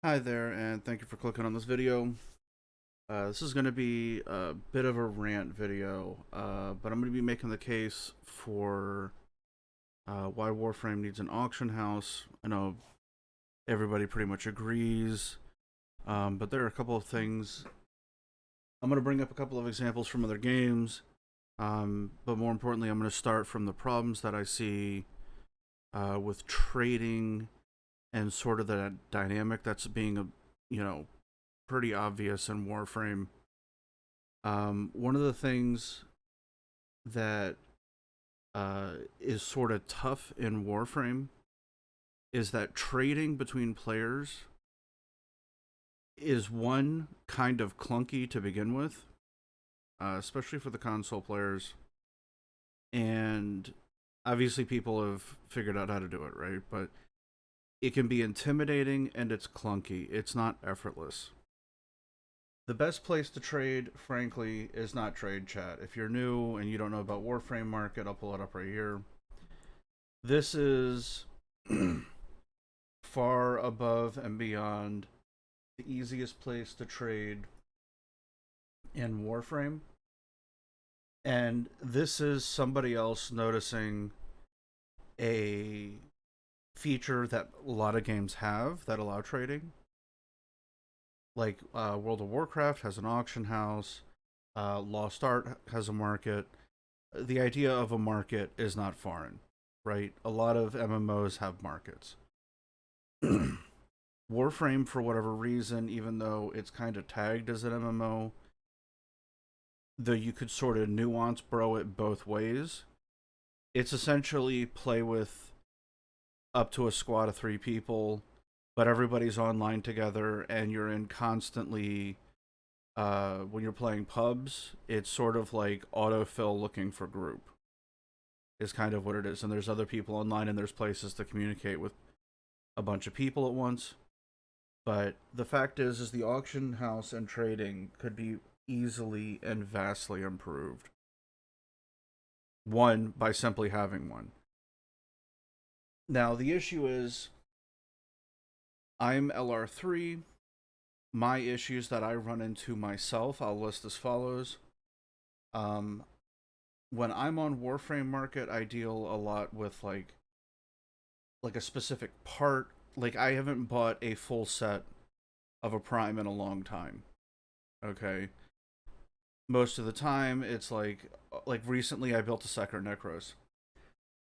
Hi there, and thank you for clicking on this video. This is going to be a bit of a rant video, but I'm going to be making the case for why Warframe needs an auction house. I know everybody pretty much agrees, but there are a couple of things. I'm going to bring up a couple of examples from other games, but more importantly, I'm going to start from the problems that I see with trading and sort of the dynamic that's being, pretty obvious in Warframe. One of the things that is sort of tough in Warframe is that trading between players is one kind of clunky to begin with, especially for the console players. And obviously, people have figured out how to do it, right? But it can be intimidating and it's clunky. It's not effortless. The best place to trade, frankly, is not trade chat. If you're new and you don't know about Warframe Market, I'll pull it up right here. This is far above and beyond the easiest place to trade in Warframe. And this is somebody else noticing a feature that a lot of games have that allow trading. Like World of Warcraft has an auction house, Lost Art has a market. The idea of a market is not foreign, right? A lot of MMOs have markets. Warframe, for whatever reason, even though it's kind of tagged as an MMO, though you could sort of nuance bro it both ways, it's essentially play with up to a squad of 3 people, but everybody's online together and you're in constantly when you're playing pubs, it's sort of like autofill looking for group is kind of what it is. And there's other people online and there's places to communicate with a bunch of people at once. But the fact is the auction house and trading could be easily and vastly improved. One, by simply having one. Now, the issue is I'm LR3. My issues that I run into myself, I'll list as follows. When I'm on Warframe Market, I deal a lot with like a specific part. Like I haven't bought a full set of a prime in a long time. Okay. Most of the time it's like recently I built a Sector Necros.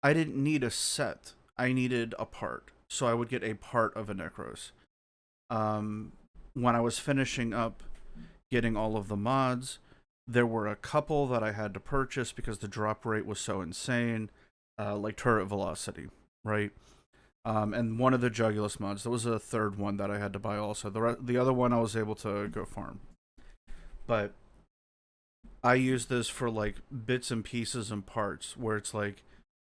I didn't need a set. I needed a part. So I would get a part of a Necros. Um when I was finishing up getting all of the mods, there were a couple that I had to purchase because the drop rate was so insane, like turret velocity, right? And one of the Jugulus mods. There was a third one that I had to buy also. The other one I was able to go farm, but I use this for like bits and pieces and parts where it's like,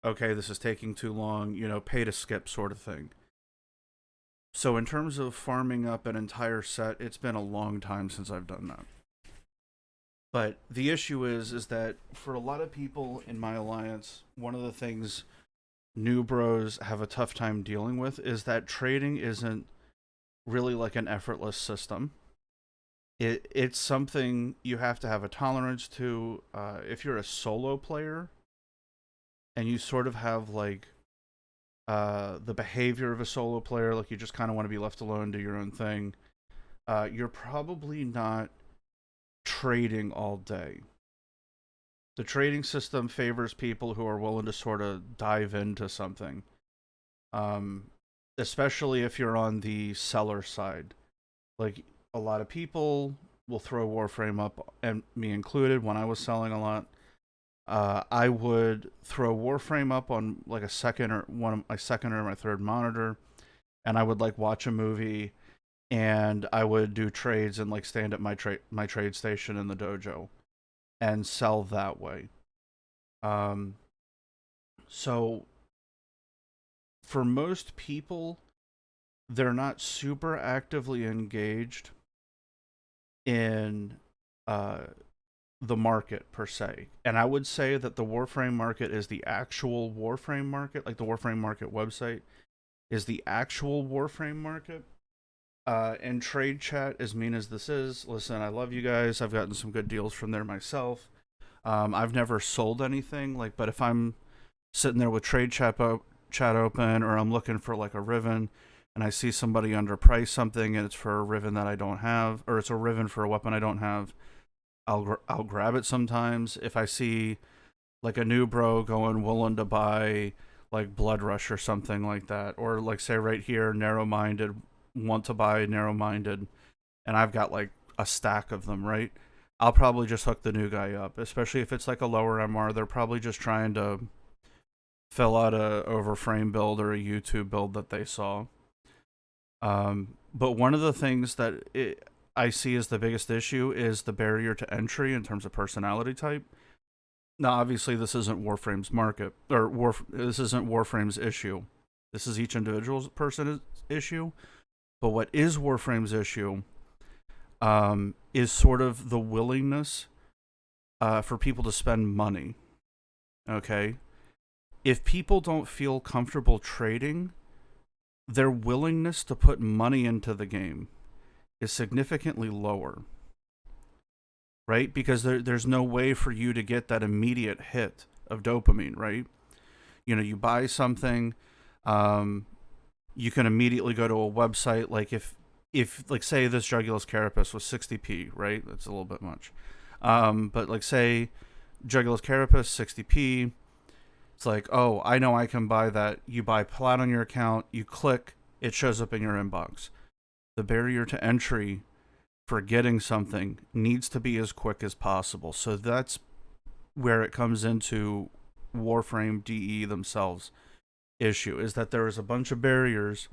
okay, this is taking too long, pay to skip sort of thing. So in terms of farming up an entire set, it's been a long time since I've done that. But the issue is that for a lot of people in my alliance, one of the things new bros have a tough time dealing with is that trading isn't really like an effortless system. It's something you have to have a tolerance to. If you're a solo player and you sort of have like the behavior of a solo player, like you just kind of want to be left alone, do your own thing, you're probably not trading all day. The trading system favors people who are willing to sort of dive into something, um, especially if you're on the seller side. Like a lot of people will throw Warframe up, and me included, when I was selling a lot. I would throw Warframe up on like a second or one of my second or my third monitor, and I would like watch a movie, and I would do trades and like stand at my trade station in the dojo and sell that way. Um, so for most people, they're not super actively engaged in uh, the market per se. And I would say that the Warframe market is the actual Warframe market, like the Warframe market website is the actual Warframe market. And trade chat, as mean as this is, listen, I love you guys. I've gotten some good deals from there myself. I've never sold anything, like, but if I'm sitting there with chat open, or I'm looking for like a Riven, and I see somebody underprice something, and it's for a Riven that I don't have, or it's a Riven for a weapon I don't have, I'll grab it sometimes. If I see like a new bro going willing to buy like Blood Rush or something like that, or like say right here, narrow minded, want to buy narrow minded, and I've got like a stack of them, right? I'll probably just hook the new guy up, especially if it's like a lower MR. They're probably just trying to fill out a Overframe build or a YouTube build that they saw. But one of the things that I see as the biggest issue is the barrier to entry in terms of personality type. Now, obviously, this isn't Warframe's market, or this isn't Warframe's issue. This is each individual person's issue. But what is Warframe's issue is sort of the willingness for people to spend money. Okay? If people don't feel comfortable trading, their willingness to put money into the game is significantly lower. Right? Because there's no way for you to get that immediate hit of dopamine, right? You know, you buy something, you can immediately go to a website. Like if like say this Jugulus Carapace was 60p, right? That's a little bit much. But like say Jugulus Carapace 60p, it's like, oh, I know I can buy that. You buy Plat on your account, you click, it shows up in your inbox. The barrier to entry for getting something needs to be as quick as possible. So that's where it comes into Warframe DE themselves issue, is that there is a bunch of barriers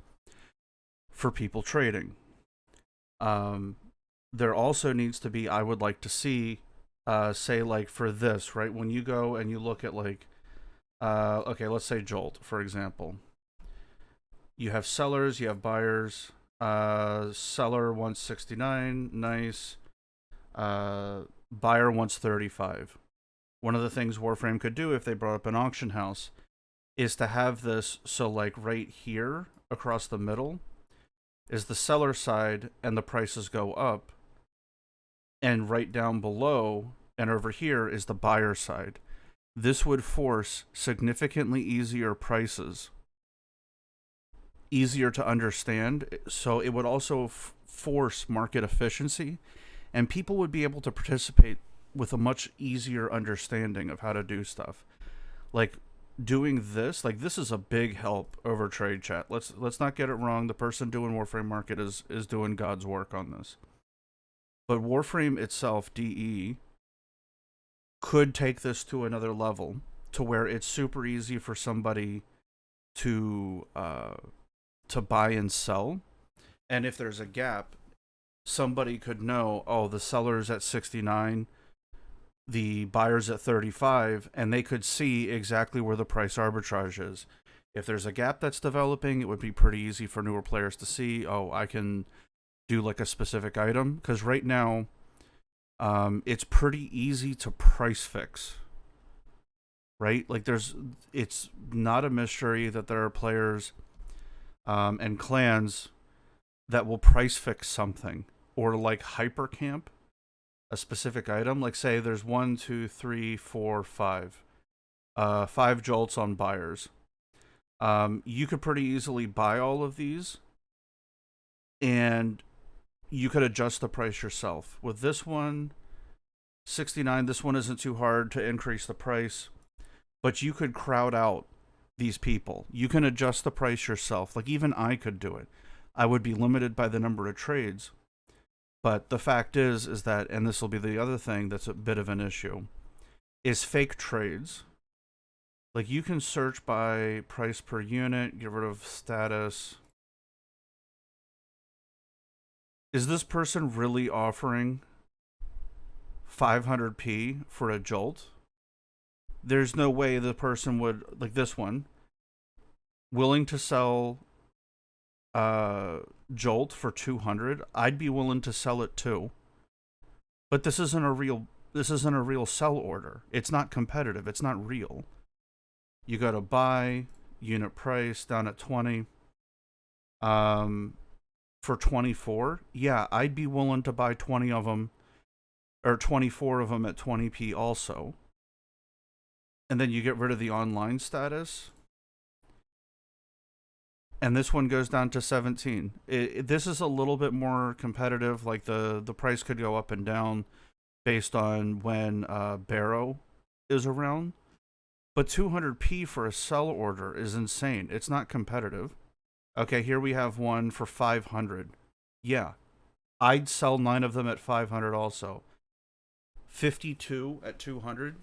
for people trading. There also needs to be, I would like to see, say like for this, right? When you go and you look at like, okay, let's say Jolt, for example. You have sellers, you have buyers. Seller wants 69, nice. Buyer wants 35. One of the things Warframe could do if they brought up an auction house is to have this, so like right here across the middle is the seller side and the prices go up, and right down below and over here is the buyer side. This would force significantly easier prices, easier to understand, so it would also force market efficiency, and people would be able to participate with a much easier understanding of how to do stuff. Like doing this, like this is a big help over trade chat. Let's not get it wrong. The person doing Warframe Market is doing God's work on this. But Warframe itself, DE, could take this to another level to where it's super easy for somebody to buy and sell. And if there's a gap, somebody could know, oh, the seller's at 69, the buyer's at 35, and they could see exactly where the price arbitrage is. If there's a gap that's developing, it would be pretty easy for newer players to see, oh, I can do like a specific item. Because right now, it's pretty easy to price fix. Right? Like it's not a mystery that there are players and clans that will price fix something, or like hypercamp a specific item. Like say there's 1, 2, 3, 4, 5, 5 jolts on buyers. You could pretty easily buy all of these, and you could adjust the price yourself. With this one, 69, this one isn't too hard to increase the price, but you could crowd out these people. You can adjust the price yourself. Like even I could do it. I would be limited by the number of trades. But the fact is that, and this will be the other thing that's a bit of an issue, is fake trades. Like you can search by price per unit, get rid of status. Is this person really offering 500p for a jolt? There's no way the person would, like this one, willing to sell Jolt for 200. I'd be willing to sell it too. But this isn't a real sell order. It's not competitive. It's not real. You go to buy, unit price down at 20. For for 24, yeah, I'd be willing to buy 20 of them or 24 of them at 20p also. And then you get rid of the online status. And this one goes down to 17. This is a little bit more competitive. Like the price could go up and down based on when Barrow is around. But 200p for a sell order is insane. It's not competitive. Okay, here we have one for 500. Yeah, I'd sell 9 of them at 500 also. 52 at 200.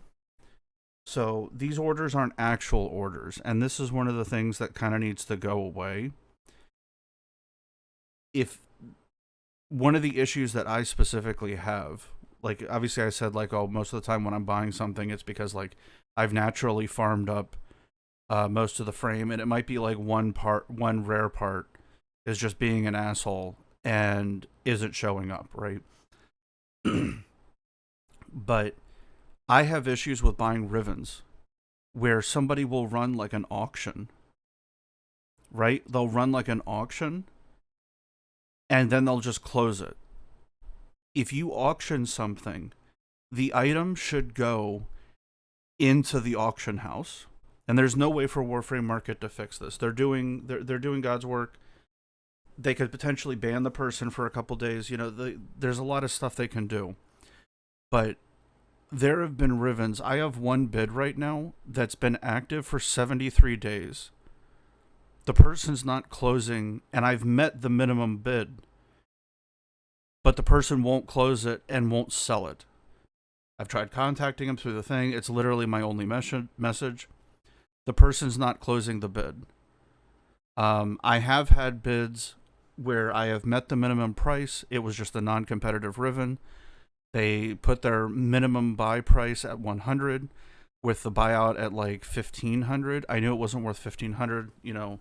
So these orders aren't actual orders, and this is one of the things that kind of needs to go away. If one of the issues that I specifically have, like obviously I said like, oh, most of the time when I'm buying something, it's because like I've naturally farmed up most of the frame, and it might be like one rare part is just being an asshole and isn't showing up, right? But I have issues with buying Rivens where somebody will run like an auction, right? They'll run like an auction and then they'll just close it. If you auction something, the item should go into the auction house. And there's no way for Warframe Market to fix this. They're doing God's work. They could potentially ban the person for a couple days. You know, there's a lot of stuff they can do. But there have been Rivens. I have one bid right now that's been active for 73 days. The person's not closing, and I've met the minimum bid. But the person won't close it and won't sell it. I've tried contacting him through the thing. It's literally my only message. The person's not closing the bid. I have had bids where I have met the minimum price. It was just a non-competitive Riven. They put their minimum buy price at 100 with the buyout at like 1500. I knew it wasn't worth 1500, you know,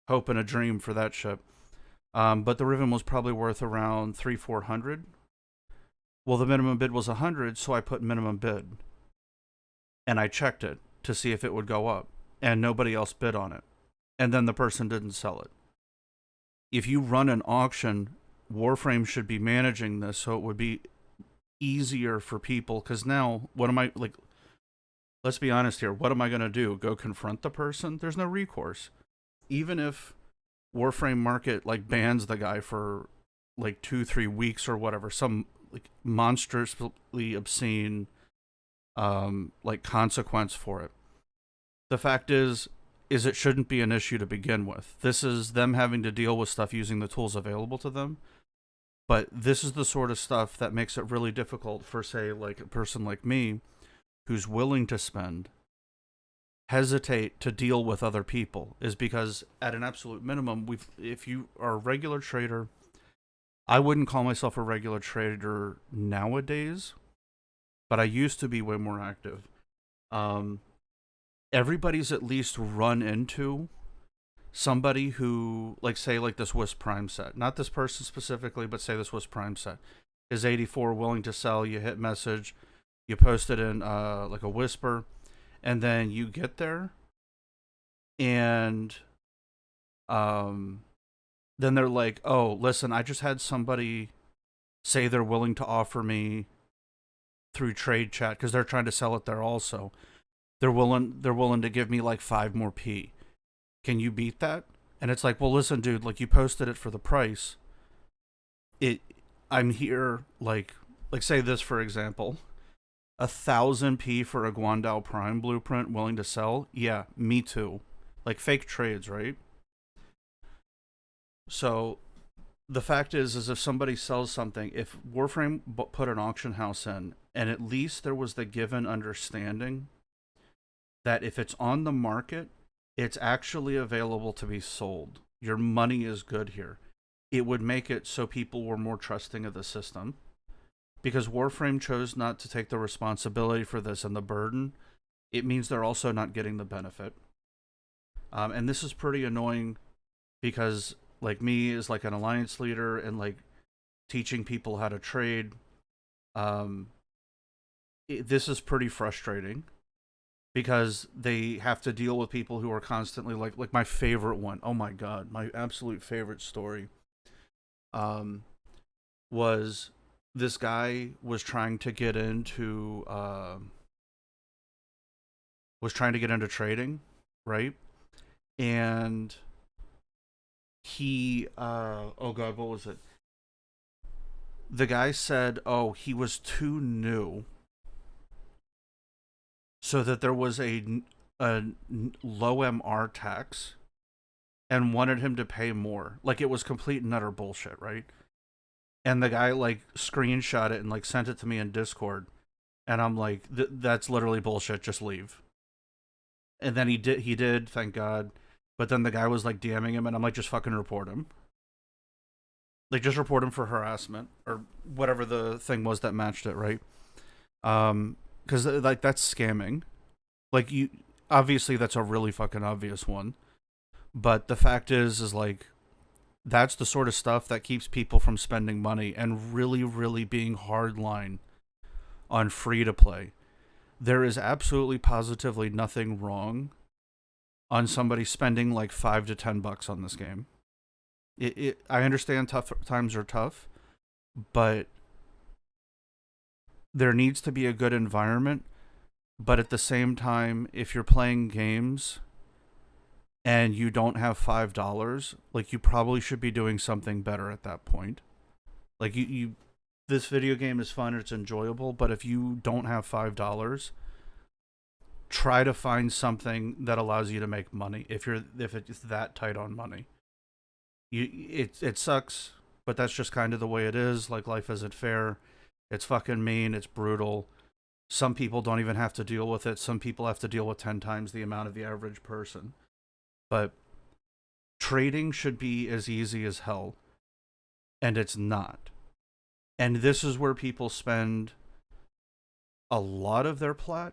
hope and a dream for that ship. But the Riven was probably worth around 300-400. Well, the minimum bid was 100, so I put minimum bid. And I checked it to see if it would go up, and nobody else bid on it. And then the person didn't sell it. If you run an auction, Warframe should be managing this so it would be easier for people, because now, what am I, like, let's be honest here, what am I going to do? Go confront the person? There's no recourse. Even if Warframe Market, like, bans the guy for, like, 2-3 weeks or whatever, some, like, monstrously obscene, like, consequence for it. The fact is it shouldn't be an issue to begin with. This is them having to deal with stuff using the tools available to them. But this is the sort of stuff that makes it really difficult for, say, like a person like me who's willing to spend, hesitate to deal with other people, is because at an absolute minimum, if you are a regular trader, I wouldn't call myself a regular trader nowadays, but I used to be way more active. Everybody's at least run into somebody who, like, say, like this Wisp Prime set. Not this person specifically, but say this Wisp Prime set is 84, willing to sell. You hit message, you post it in like a whisper, and then you get there, and then they're like, oh, listen, I just had somebody say they're willing to offer me through trade chat, because they're trying to sell it there also. They're willing to give me like 5 more P. Can you beat that? And it's like, well, listen, dude, like, you posted it for the price. I'm here, like say this, for example, 1,000 P for a Guandao Prime blueprint, willing to sell. Yeah, me too. Like, fake trades, right? So the fact is if somebody sells something, if Warframe put an auction house in, and at least there was the given understanding that if it's on the market, it's actually available to be sold. Your money is good here. It would make it so people were more trusting of the system. Because Warframe chose not to take the responsibility for this and the burden, it means they're also not getting the benefit. And this is pretty annoying because, like, me as like an alliance leader and like teaching people how to trade, this is pretty frustrating. Because they have to deal with people who are constantly like my favorite one. Oh my god, my absolute favorite story um, was this guy was trying to get into trading, right? And he oh god, what was it? The guy said, "Oh, he was too new, so that there was a low MR tax, and wanted him to pay more. Like it was complete and utter bullshit, right?" And the guy like screenshot it and like sent it to me in Discord, and I'm like, "That's literally bullshit. Just leave." And then he did, thank God. But then the guy was like DMing him, and I'm like, "Just fucking report him. Like just report him for harassment or whatever the thing was that matched it, right?" Because like that's scamming. Like you, obviously that's a really fucking obvious one. But the fact is like that's the sort of stuff that keeps people from spending money and really, really being hardline on free to play. There is absolutely positively nothing wrong on somebody spending like $5 to $10 on this game. I understand tough times are tough, but there needs to be a good environment. But at the same time, if you're playing games and you don't have $5, like you probably should be doing something better at that point. Like you this video game is fun, it's enjoyable, but if you don't have $5, try to find something that allows you to make money. If it's that tight on money, it sucks, but that's just kind of the way it is. Like life isn't fair. It's fucking mean. It's brutal. Some people don't even have to deal with it. Some people have to deal with 10 times the amount of the average person. But trading should be as easy as hell, and it's not. And this is where people spend a lot of their plat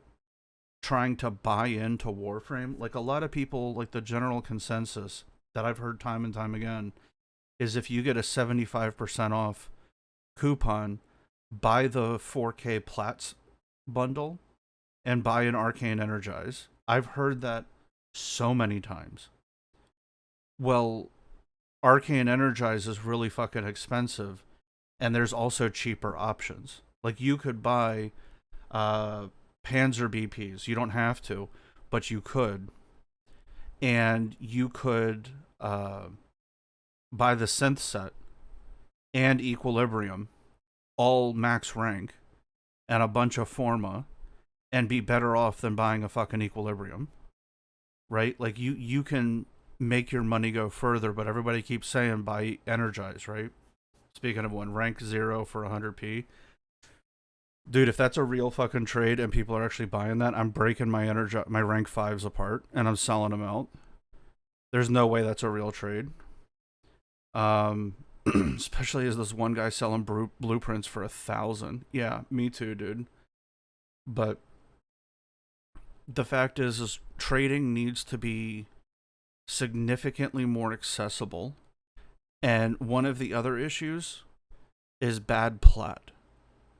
trying to buy into Warframe. Like a lot of people, like the general consensus that I've heard time and time again is if you get a 75% off coupon, buy the 4K Plats bundle and buy an Arcane Energize. I've heard that so many times. Well, Arcane Energize is really fucking expensive, and there's also cheaper options. Like you could buy Panzer BPs. You don't have to, but you could. And you could buy the synth set and Equilibrium, all max rank, and a bunch of Forma, and be better off than buying a fucking Equilibrium. Right? Like you can make your money go further, but everybody keeps saying buy Energize, right? Speaking of one, rank 0 for 100p. Dude, if that's a real fucking trade and people are actually buying that, I'm breaking my rank 5s apart and I'm selling them out. There's no way that's a real trade. Especially as this one guy selling blueprints for 1,000. Yeah, me too, dude. But the fact is trading needs to be significantly more accessible. And one of the other issues is bad plat.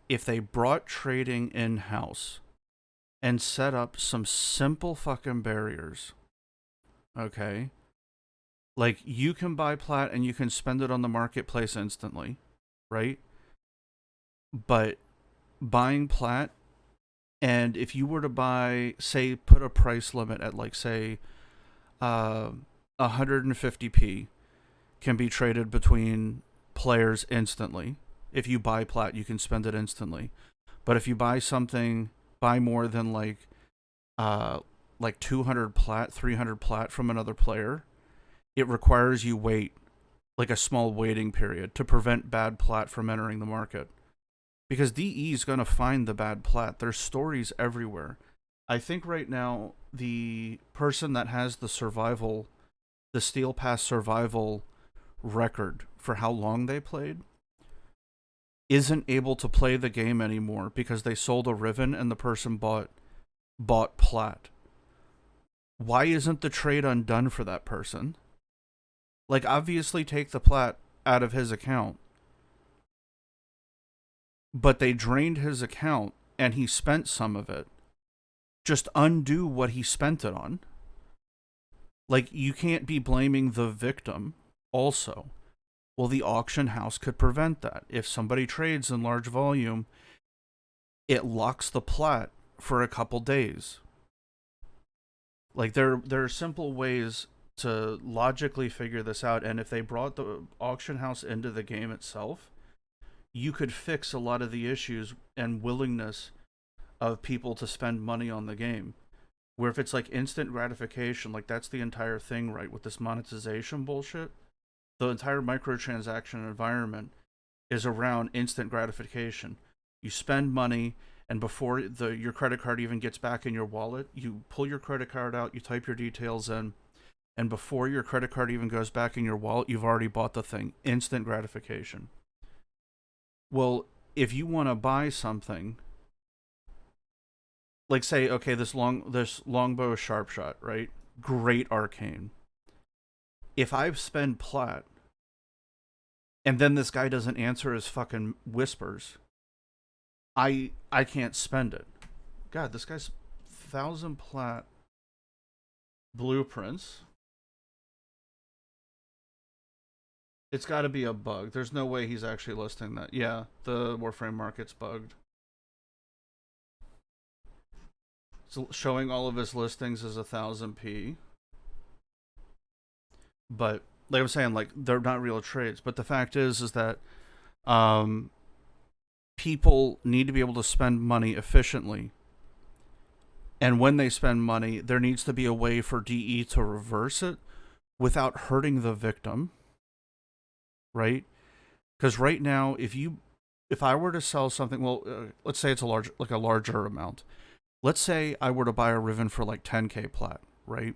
If they brought trading in-house and set up some simple fucking barriers, okay? Like, you can buy plat and you can spend it on the marketplace instantly, right? But buying plat, and if you were to buy, say, put a price limit at, like, say, 150p can be traded between players instantly. If you buy plat, you can spend it instantly. But if you buy more than like 200 plat, 300 plat from another player, it requires you wait like a small waiting period to prevent bad plat from entering the market. Because DE is going to find the bad plat. There's stories everywhere. I think right now the person that has the Steel Pass survival record for how long they played isn't able to play the game anymore because they sold a Riven and the person bought plat. Why isn't the trade undone for that person? Like, obviously take the plat out of his account, but they drained his account and he spent some of it. Just undo what he spent it on. Like, you can't be blaming the victim also. Well, the auction house could prevent that. If somebody trades in large volume, it locks the plat for a couple days. Like there are simple ways to logically figure this out, and if they brought the auction house into the game itself, you could fix a lot of the issues and willingness of people to spend money on the game. Where if it's like instant gratification, like that's the entire thing, right? With this monetization bullshit, the entire microtransaction environment is around instant gratification. You spend money, and before your credit card even gets back in your wallet, you pull your credit card out, you type your details in, and before your credit card even goes back in your wallet, you've already bought the thing. Instant gratification. Well, if you want to buy something, like say, okay, this longbow sharp shot, right? Great arcane. If I spend plat, and then this guy doesn't answer his fucking whispers, I can't spend it. God, this guy's 1,000 plat blueprints. It's got to be a bug. There's no way he's actually listing that. Yeah, the Warframe market's bugged. So showing all of his listings is 1,000p. But like I'm saying, like they're not real trades. But the fact is that um, people need to be able to spend money efficiently. And when they spend money, there needs to be a way for DE to reverse it without hurting the victim, right? Because right now, if I were to sell something, well, let's say it's a larger amount. Let's say I were to buy a Riven for like 10k plat, right?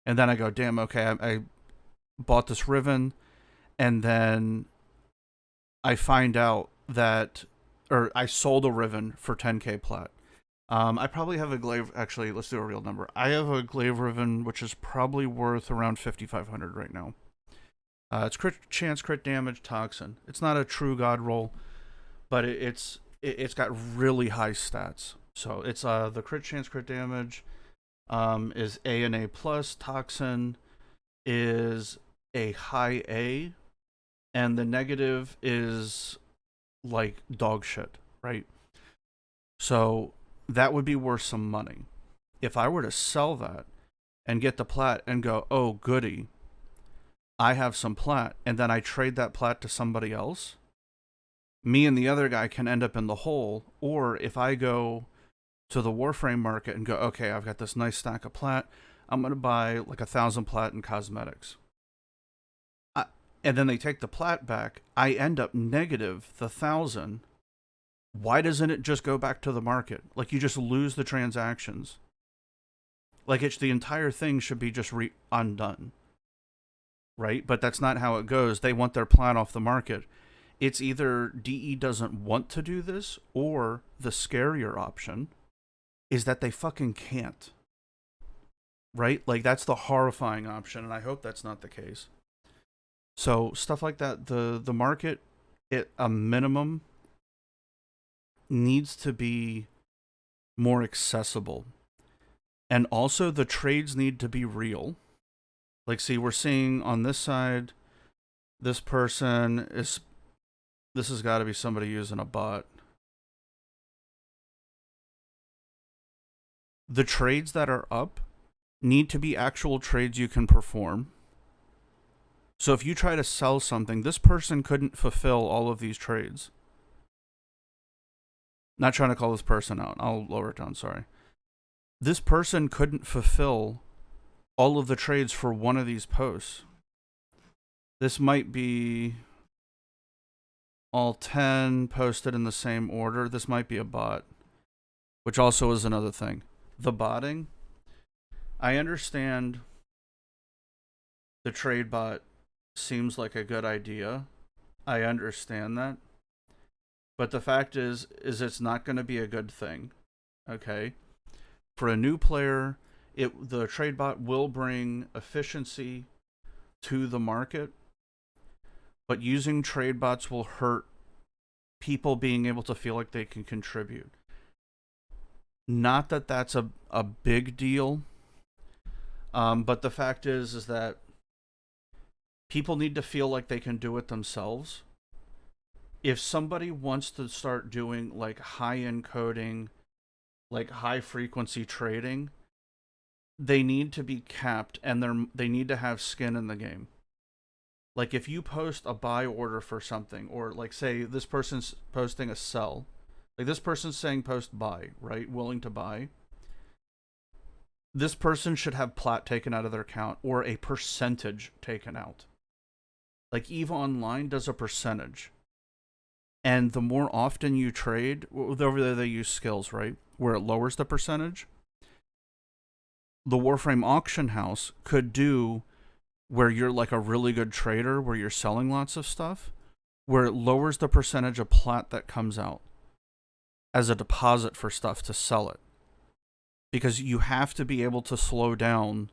And then I go, damn, okay, I bought this Riven, and then I find out that, or I sold a Riven for 10k plat. I probably have a glaive. Actually, let's do a real number. I have a glaive Riven, which is probably worth around 5,500 right now. It's crit chance, crit damage, toxin. It's not a true god roll, but it's got really high stats. So it's the crit chance, crit damage is A and A plus. Toxin is a high A, and the negative is like dog shit, right? So that would be worth some money. If I were to sell that and get the plat and go, oh goody, I have some plat, and then I trade that plat to somebody else, me and the other guy can end up in the hole. Or if I go to the Warframe market and go, okay, I've got this nice stack of plat, I'm going to buy like 1,000 plat in cosmetics. And then they take the plat back, I end up negative the 1,000. Why doesn't it just go back to the market? Like, you just lose the transactions. Like, the entire thing should be just undone. Right? But that's not how it goes. They want their plat off the market. It's either DE doesn't want to do this, or the scarier option is that they fucking can't. Right? Like, that's the horrifying option, and I hope that's not the case. So, stuff like that, the market, at a minimum, needs to be more accessible. And also, the trades need to be real. Like, see, we're seeing on this side, this person is, this has got to be somebody using a bot. The trades that are up need to be actual trades you can perform. So if you try to sell something, this person couldn't fulfill all of these trades. Not trying to call this person out. I'll lower it down, sorry. This person couldn't fulfill all of the trades for one of these posts. This might be all 10 posted in the same order. This might be a bot, which also is another thing. The botting, I understand the trade bot seems like a good idea. I understand that. But the fact is it's not going to be a good thing. Okay? For a new player, the trade bot will bring efficiency to the market, but using trade bots will hurt people being able to feel like they can contribute. Not that that's a big deal, but the fact is that People need to feel like they can do it themselves. If somebody wants to start doing like high end coding, like high frequency trading, they need to be capped and they need to have skin in the game. Like if you post a buy order for something, or like say this person's posting a sell, like this person's saying post buy, right? Willing to buy. This person should have plat taken out of their account or a percentage taken out. Like EVE Online does a percentage. And the more often you trade, over there they use skills, right? Where it lowers the percentage. The Warframe auction house could do where you're like a really good trader, where you're selling lots of stuff, where it lowers the percentage of plat that comes out as a deposit for stuff to sell it. Because you have to be able to slow down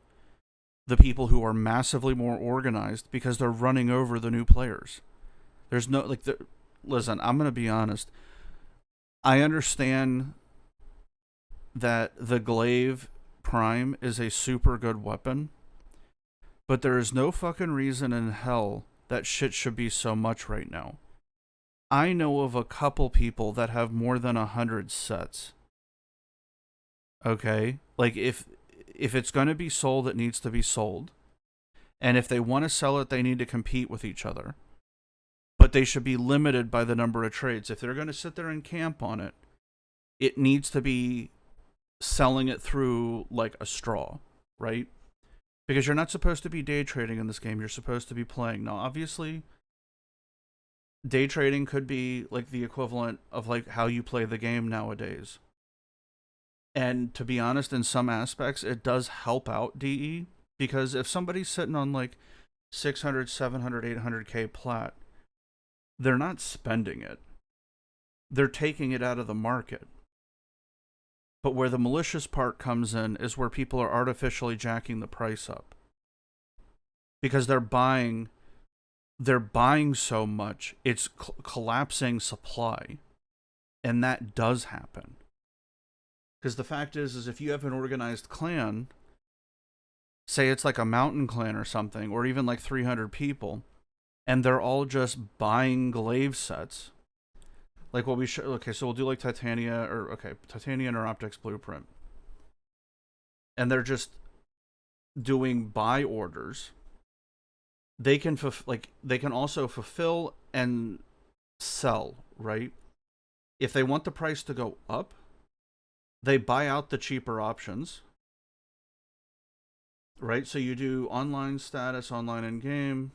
the people who are massively more organized because they're running over the new players. There's no, like, listen, I'm going to be honest. I understand that the Glaive Prime is a super good weapon, but there is no fucking reason in hell that shit should be so much right now. I know of a couple people that have more than 100 sets. Okay? Like, if it's going to be sold, it needs to be sold. And if they want to sell it, they need to compete with each other. But they should be limited by the number of trades. If they're going to sit there and camp on it, it needs to be selling it through like a straw, right? Because you're not supposed to be day trading in this game. You're supposed to be playing. Now, obviously, day trading could be like the equivalent of like how you play the game nowadays. And to be honest, in some aspects, it does help out DE. Because if somebody's sitting on like 600, 700, 800K plat, they're not spending it. They're taking it out of the market. But where the malicious part comes in is where people are artificially jacking the price up. Because they're buying so much, it's collapsing supply. And that does happen. Because the fact is if you have an organized clan, say it's like a mountain clan or something, or even like 300 people, and they're all just buying glaive sets. Like what we show, okay, so we'll do like Titania or Optics Blueprint. And they're just doing buy orders. They can they can also fulfill and sell, right? If they want the price to go up, they buy out the cheaper options. Right? So you do online status, online in game.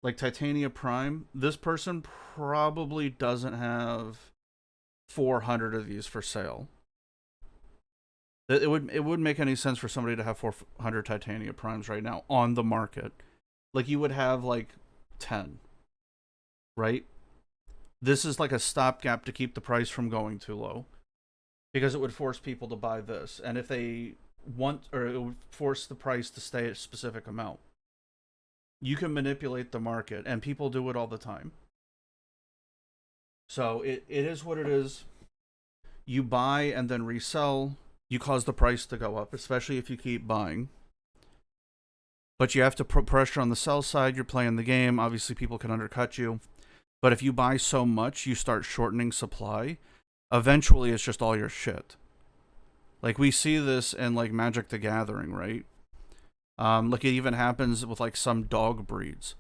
Like Titania Prime, this person probably doesn't have 400 of these for sale. It wouldn't make any sense for somebody to have 400 Titania Primes right now on the market. Like you would have like 10, right? This is like a stopgap to keep the price from going too low, because it would force people to buy this, and if they want, or it would force the price to stay at a specific amount. You can manipulate the market, and people do it all the time. So it is what it is. You buy and then resell. You cause the price to go up, especially if you keep buying. But you have to put pressure on the sell side. You're playing the game. Obviously, people can undercut you. But if you buy so much, you start shortening supply. Eventually, it's just all your shit. Like, we see this in, like, Magic the Gathering, right? Like, it even happens with, like, some dog breeds.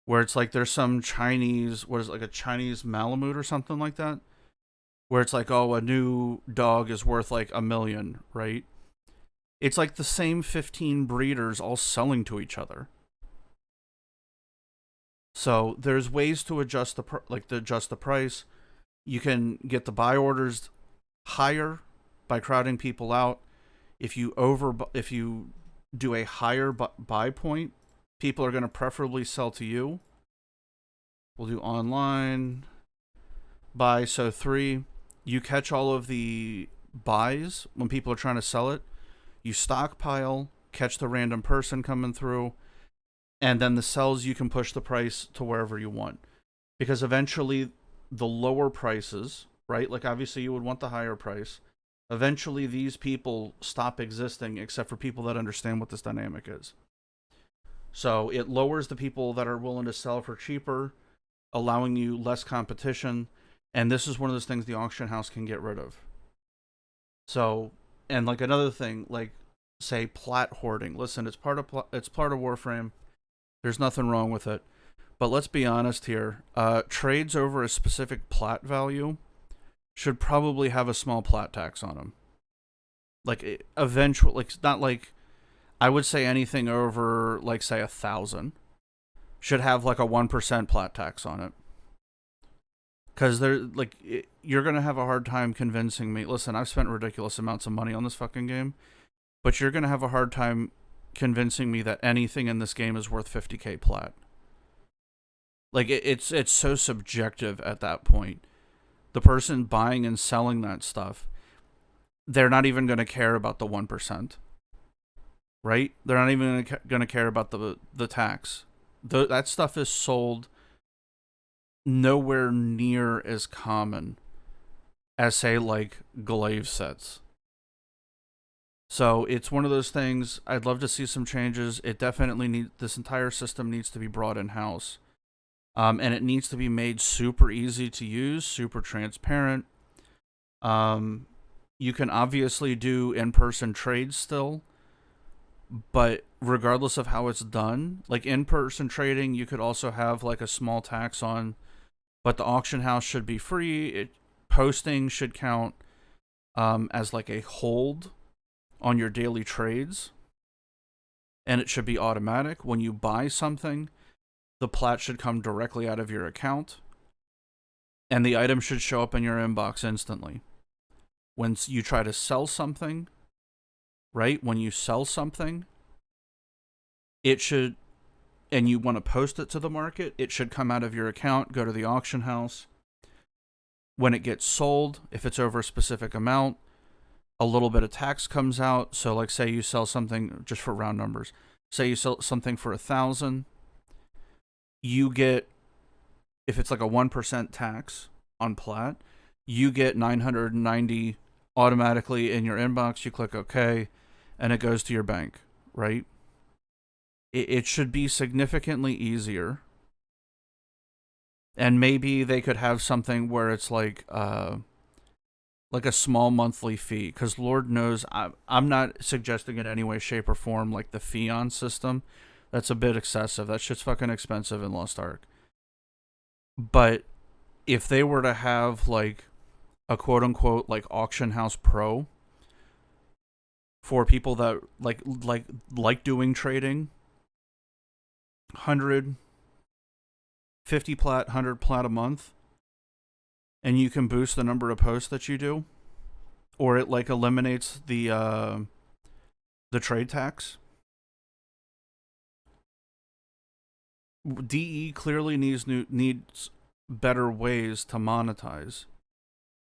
Where it's like there's some Chinese, what is it, like a Chinese Malamute or something like that? Where it's like, oh, a new dog is worth, like, $1 million, right? It's like the same 15 breeders all selling to each other. So there's ways to adjust the price. You can get the buy orders higher by crowding people out. If you do a higher buy point, people are going to preferably sell to you. We'll do online buy. So 3, you catch all of the buys when people are trying to sell it. You stockpile, catch the random person coming through, and then the sells, you can push the price to wherever you want. Because eventually the lower prices, right? Like obviously you would want the higher price. Eventually these people stop existing except for people that understand what this dynamic is. So it lowers the people that are willing to sell for cheaper, allowing you less competition. And this is one of those things the auction house can get rid of. So, and like another thing, like say plat hoarding. Listen, it's part of Warframe. There's nothing wrong with it. But let's be honest here. Trades over a specific plat value should probably have a small plat tax on them. Like eventually, like not like I would say anything over like say 1,000 should have like a 1% plat tax on it. Because they're like you're gonna have a hard time convincing me. Listen, I've spent ridiculous amounts of money on this fucking game, but you're gonna have a hard time convincing me that anything in this game is worth 50k plat. Like it's so subjective at that point. The person buying and selling that stuff, they're not even going to care about the 1%, right? They're not even going to care about the tax. That stuff is sold nowhere near as common as say like glaive sets. So it's one of those things. I'd love to see some changes. It definitely this entire system needs to be brought in house. And it needs to be made super easy to use, super transparent. You can obviously do in-person trades still, but regardless of how it's done, like in-person trading, you could also have like a small tax on, but the auction house should be free. Posting should count as like a hold on your daily trades, and it should be automatic. When you buy something, the plat should come directly out of your account, and the item should show up in your inbox instantly. When you try to sell something, right? When you sell something, it should, and you want to post it to the market, it should come out of your account, go to the auction house. When it gets sold, if it's over a specific amount, a little bit of tax comes out. So like say you sell something, just for round numbers, say you sell something for 1,000, you get, if it's like a 1% tax on plat, you get 990 automatically in your inbox. You click OK, and it goes to your bank, right? It should be significantly easier. And maybe they could have something where it's like a small monthly fee, because Lord knows I'm not suggesting in any way, shape, or form like the Fion system. That's a bit excessive. That shit's fucking expensive in Lost Ark. But if they were to have like a quote unquote like auction house pro for people that like doing trading, 150 plat, 100 plat a month, and you can boost the number of posts that you do, or it like eliminates the trade tax. DE clearly needs better ways to monetize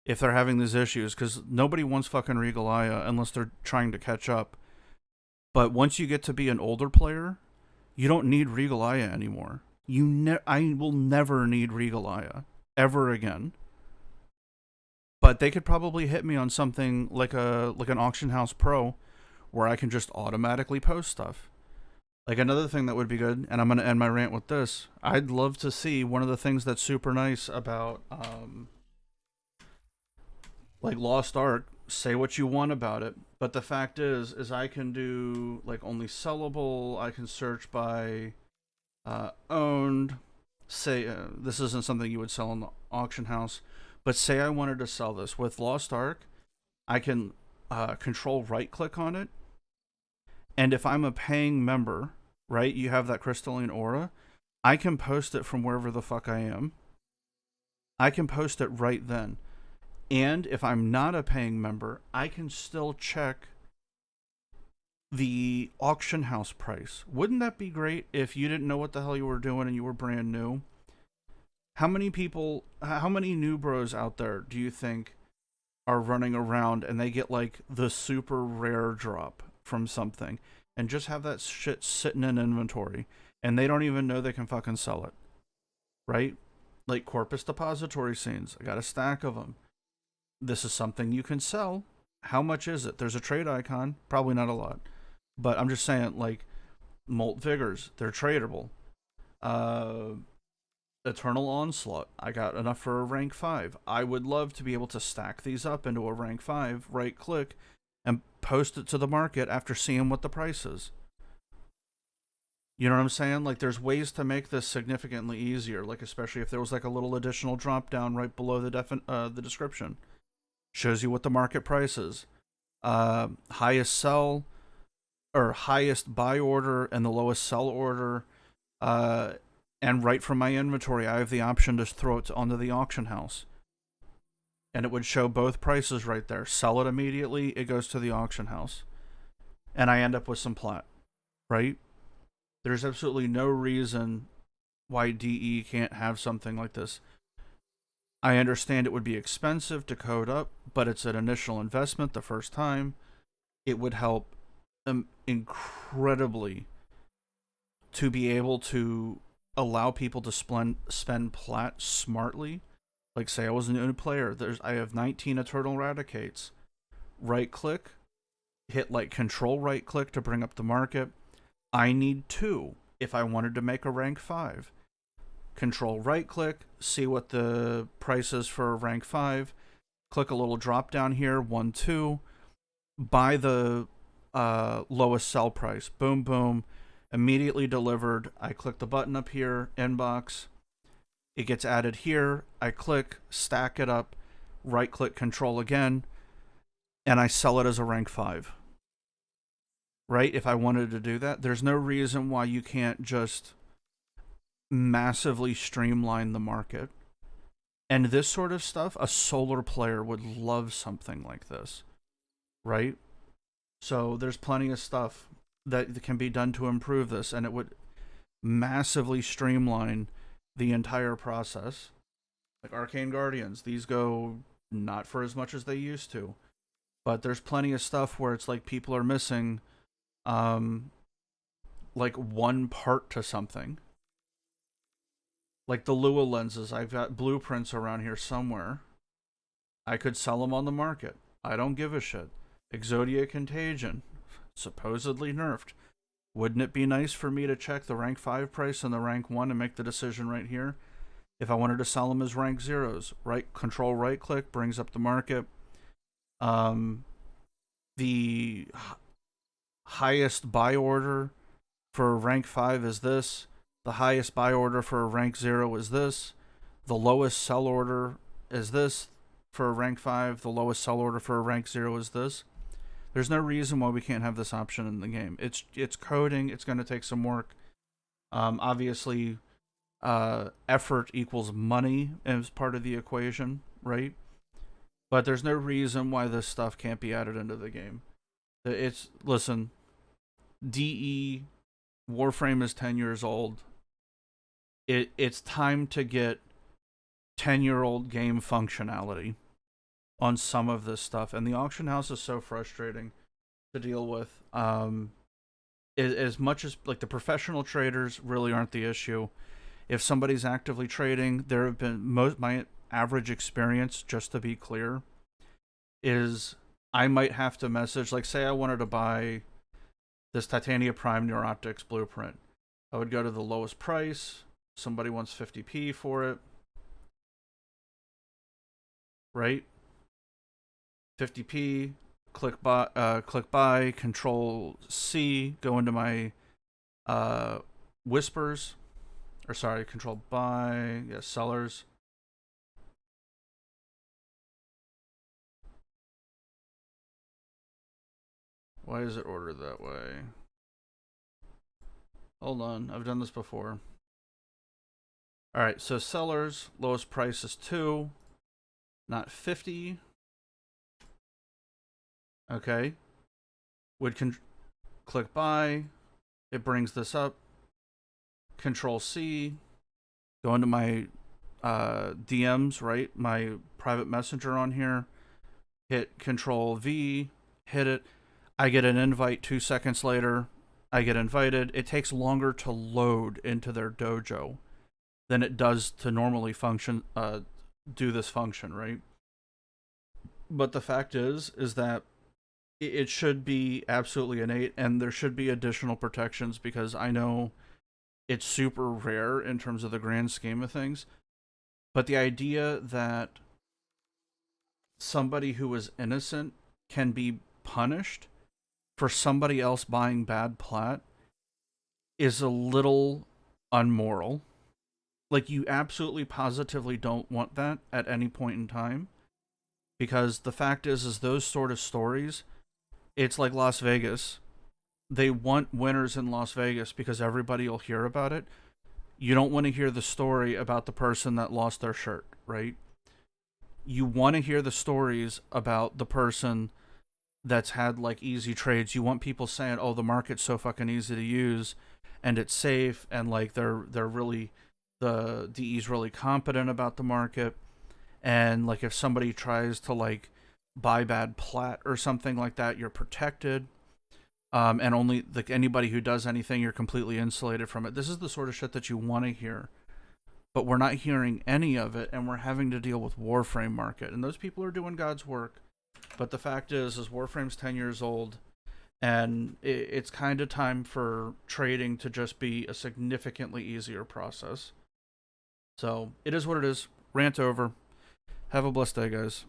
if they're having these issues, because nobody wants fucking Regalia unless they're trying to catch up. But once you get to be an older player, you don't need Regalia anymore. I will never need Regalia ever again. But they could probably hit me on something like an auction house pro, where I can just automatically post stuff. Like another thing that would be good, and I'm going to end my rant with this. I'd love to see one of the things that's super nice about like Lost Ark. Say what you want about it, but the fact is I can do like only sellable. I can search by owned. Say this isn't something you would sell in the auction house, but say I wanted to sell this with Lost Ark, I can control right click on it. And if I'm a paying member, right, you have that crystalline aura, I can post it from wherever the fuck I am. I can post it right then. And if I'm not a paying member, I can still check the auction house price. Wouldn't that be great if you didn't know what the hell you were doing and you were brand new? How many new bros out there do you think are running around and they get like the super rare drop from something and just have that shit sitting in inventory and they don't even know they can fucking sell it, right? Like Corpus Depository scenes. I got a stack of them. This is something you can sell. How much is it? There's a trade icon. Probably not a lot. But I'm just saying, like, Molt Vigors, they're tradable. Uh, Eternal Onslaught, I got enough for a rank 5. I would love to be able to stack these up into a rank 5, right click, and post it to the market after seeing what the price is. You know what I'm saying? Like, there's ways to make this significantly easier. Like, especially if there was like a little additional drop down right below the description, shows you what the market price is. Highest sell or highest buy order and the lowest sell order. And right from my inventory, I have the option to throw it onto the auction house, and it would show both prices right there. Sell it immediately, it goes to the auction house, and I end up with some plat. Right? There's absolutely no reason why DE can't have something like this. I understand it would be expensive to code up, but it's an initial investment the first time. It would help them incredibly to be able to allow people to spend plat smartly. Like, say I was a new player, I have 19 Eternal Radicates. Right click, hit like control right click to bring up the market. I need 2 if I wanted to make a rank 5. Control right click, see what the price is for a rank 5. Click a little drop down here, 1, 2. Buy the lowest sell price. Boom, boom. Immediately delivered. I click the button up here, inbox. It gets added here. I click, stack it up, right click, control again, and I sell it as a rank 5. Right? If I wanted to do that, there's no reason why you can't just massively streamline the market. And this sort of stuff, a solar player would love something like this. Right? So there's plenty of stuff that can be done to improve this, and it would massively streamline the entire process. Like Arcane Guardians, these go not for as much as they used to, but there's plenty of stuff where it's like people are missing like one part to something. Like the Lua lenses, I've got blueprints around here somewhere. I could sell them on the market. I don't give a shit. Exodia Contagion, supposedly nerfed. Wouldn't it be nice for me to check the rank 5 price and the rank 1 and make the decision right here? If I wanted to sell them as rank 0s, right control right click brings up the market. The highest buy order for rank 5 is this. The highest buy order for a rank 0 is this. The lowest sell order is this for a rank 5. The lowest sell order for a rank 0 is this. There's no reason why we can't have this option in the game. It's coding. It's going to take some work. Obviously, effort equals money as part of the equation, right? But there's no reason why this stuff can't be added into the game. Listen, DE Warframe is 10 years old. It's time to get 10-year-old game functionality on some of this stuff, and the auction house is so frustrating to deal with. As much as like the professional traders really aren't the issue. If somebody's actively trading, there have been my average experience, just to be clear, is I might have to message, like, say I wanted to buy this Titania Prime Neuroptics blueprint. I would go to the lowest price. Somebody wants 50p for it. Right? 50p, click buy, control C, go into my whispers, or sorry, control buy, yes, sellers. Why is it ordered that way? Hold on, I've done this before. Alright, so sellers, lowest price is 2, not 50. Okay. Would click buy. It brings this up. Control C. Go into my DMs, right? My private messenger on here. Hit Control V. Hit it. I get an invite 2 seconds later. I get invited. It takes longer to load into their dojo than it does to normally do this function, right? But the fact is that it should be absolutely innate, and there should be additional protections because I know it's super rare in terms of the grand scheme of things. But the idea that somebody who is innocent can be punished for somebody else buying bad plat is a little unmoral. Like, you absolutely positively don't want that at any point in time, because the fact is those sort of stories, it's like Las Vegas. They want winners in Las Vegas because everybody will hear about it. You don't want to hear the story about the person that lost their shirt, right? You want to hear the stories about the person that's had like easy trades. You want people saying, "Oh, the market's so fucking easy to use and it's safe," and like they're really, the DE's really competent about the market. And like if somebody tries to like buy bad plat or something like that, you're protected. And only like anybody who does anything, you're completely insulated from it. This is the sort of shit that you want to hear, but we're not hearing any of it, and we're having to deal with Warframe market, and those people are doing God's work. But the fact is Warframe's 10 years old, and it's kind of time for trading to just be a significantly easier process. So it is what it is. Rant over. Have a blessed day, guys.